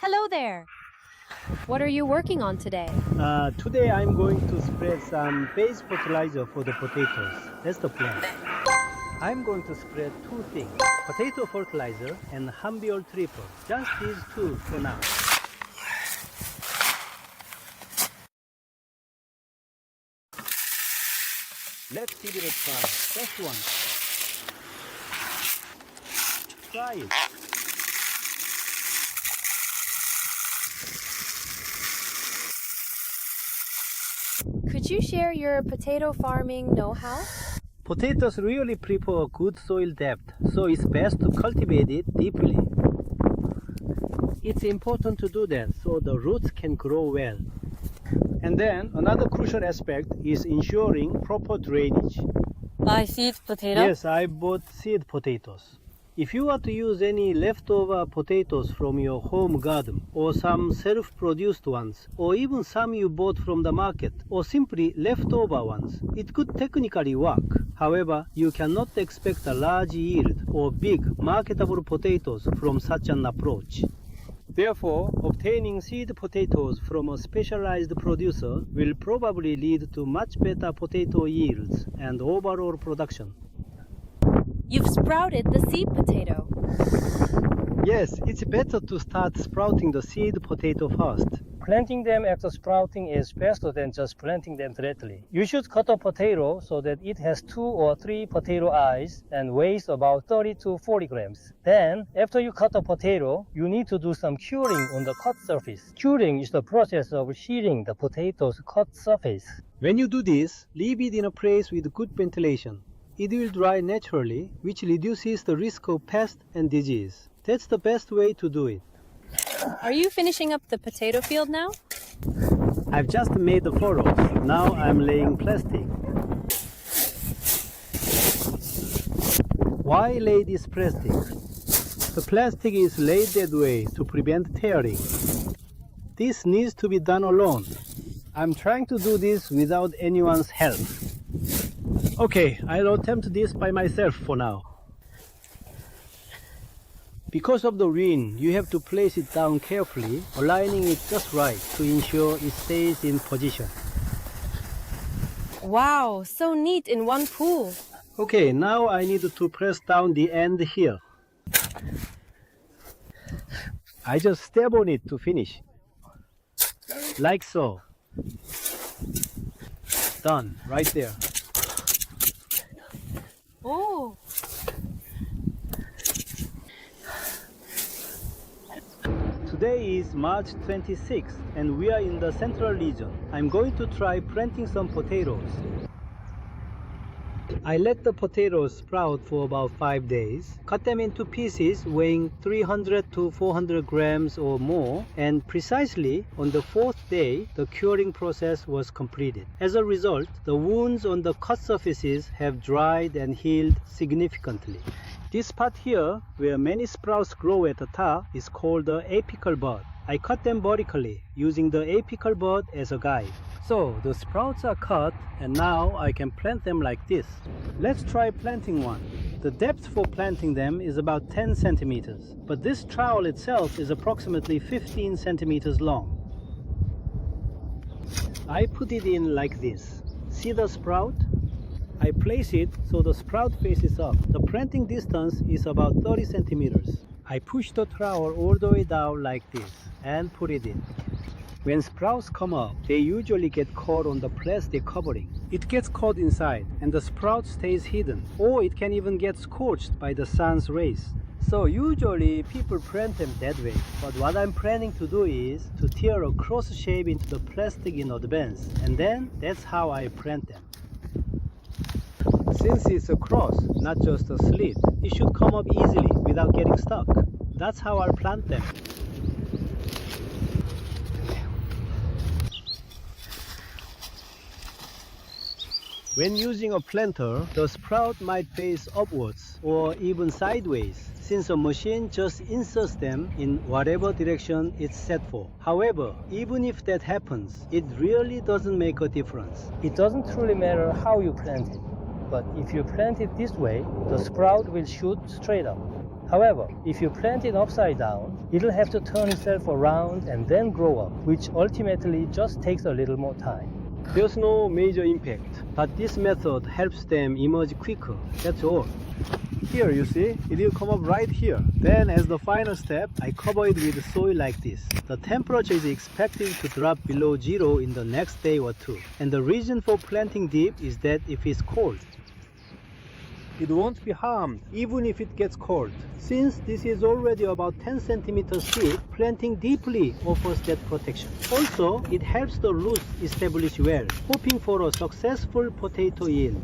Hello there. What are you working on today? Today I'm going to spread some base fertilizer for the potatoes. That's the plan. I'm going to spread two things, potato fertilizer and Hambiol triple. Just these two for now. Let's give it a try. Just one. Try it. Could you share your potato farming know-how? Potatoes really prefer good soil depth, so it's best to cultivate it deeply. It's important to do that so the roots can grow well. And then another crucial aspect is ensuring proper drainage. Buy seed potato? Yes, I bought seed potatoes. If you are to use any leftover potatoes from your home garden, or some self-produced ones, or even some you bought from the market, or simply leftover ones, it could technically work. However, you cannot expect a large yield or big marketable potatoes from such an approach. Therefore, obtaining seed potatoes from a specialized producer will probably lead to much better potato yields and overall production. You've sprouted the seed potato. Yes, it's better to start sprouting the seed potato first. Planting them after sprouting is faster than just planting them directly. You should cut a potato so that it has 2 or 3 potato eyes and weighs about 30 to 40 grams. Then, after you cut a potato, you need to do some curing on the cut surface. Curing is the process of shearing the potato's cut surface. When you do this, leave it in a place with good ventilation. It will dry naturally, which reduces the risk of pest and disease. That's the best way to do it. Are you finishing up the potato field now? I've just made the furrows. Now I'm laying plastic. Why lay this plastic? The plastic is laid that way to prevent tearing. This needs to be done alone. I'm trying to do this without anyone's help. Okay, I'll attempt this by myself for now. Because of the wind, you have to place it down carefully, aligning it just right to ensure it stays in position. Wow, so neat in one pool. Okay, now I need to press down the end here. I just step on it to finish. Like so. Done, right there. Oh. Today is March 26th and we are in the central region. I'm going to try planting some potatoes. I let the potatoes sprout for about 5 days, cut them into pieces weighing 300 to 400 grams or more, and precisely on the 4th day, the curing process was completed. As a result, the wounds on the cut surfaces have dried and healed significantly. This part here, where many sprouts grow at the top, is called the apical bud. I cut them vertically, using the apical bud as a guide. So, the sprouts are cut, and now I can plant them like this. Let's try planting one. The depth for planting them is about 10 centimeters, but this trowel itself is approximately 15 centimeters long. I put it in like this. See the sprout? I place it so the sprout faces up. The planting distance is about 30 centimeters. I push the trowel all the way down like this and put it in. When sprouts come up, they usually get caught on the plastic covering. It gets caught inside and the sprout stays hidden, or it can even get scorched by the sun's rays. So usually people plant them that way, but what I'm planning to do is to tear a cross shape into the plastic in advance, and then that's how I plant them. Since it's a cross, not just a slit, it should come up easily without getting stuck. That's how I'll plant them. When using a planter, the sprout might face upwards or even sideways, since a machine just inserts them in whatever direction it's set for. However, even if that happens, it really doesn't make a difference. It doesn't truly matter how you plant it, but if you plant it this way, the sprout will shoot straight up. However, if you plant it upside down, it'll have to turn itself around and then grow up, which ultimately just takes a little more time. There's no major impact, but this method helps them emerge quicker, that's all. Here you see, it will come up right here. Then as the final step, I cover it with soil like this. The temperature is expected to drop below 0 in the next day or two. And the reason for planting deep is that if it's cold, it won't be harmed even if it gets cold. Since this is already about 10 centimeters deep, planting deeply offers that protection. Also, it helps the roots establish well, hoping for a successful potato yield.